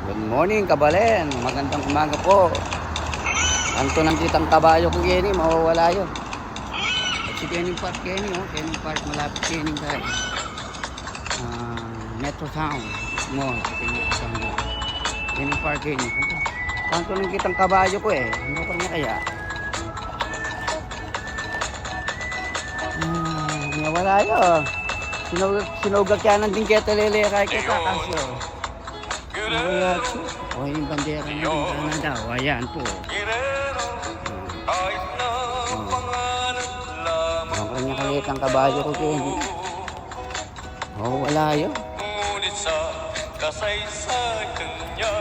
Good morning, kabalen. Magandang umaga po. Anto ng kitang kabayo ko Kenny, mawawala yun. At si Kenny Park, Kenny, oh. Kenny Park, malapit Kenny guys. Metro Town. Mo, Kenny Park, Kenny. Anto ng kitang kabayo ko eh. Ano pa niya kaya? Mawawala yun. Sinugak yan ng dingketa lele kay kita kasyo. Ayan po. O yung bandera na din sana daw. Ayan po. Ang kanya kalit ang kabayo ko Kenny. Oh, wala yun. Ngunit sa kasaysayan niya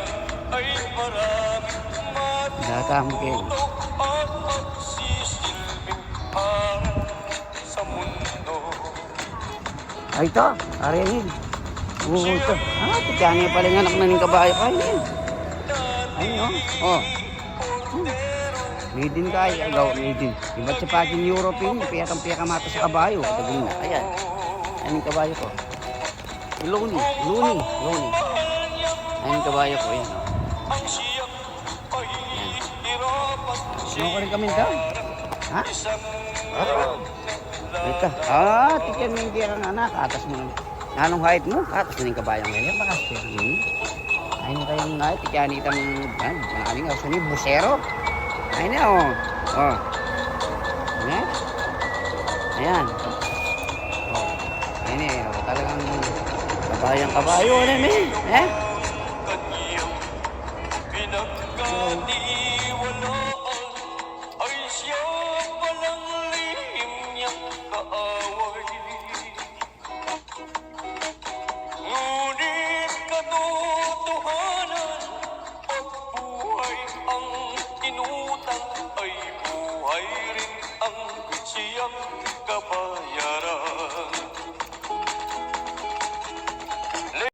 ay maraming Data mo Kenny. at magsisilbing para sa mundo. Ay ito. Arihin. Oo ito. Tiyan pala yung anak na ng kabayo. Ayun. Ayun oh. Made in kaya. Agaw, made in. Iba't sa pagin European. Piyakang mata sa kabayo. Katagin na. Ayan. Ayan yung kabayo ko. Luni. Ayan yung kabayo ko. Ayan. Ano ko rin kami daw? Ha? Ito. Tiyan mo yung kaya ng anak. Atas mo lang. Anong height mo? Atas na yung kabayang ngayon. Baka siya. Ayun na kayong height. Tiyan itang maraming aso ni busero. Ayun na oh. Oh. Ayan. Ayan. Oh. Ayun eh. Oh. Talagang kabayang kabayo. Ano eh? Eh?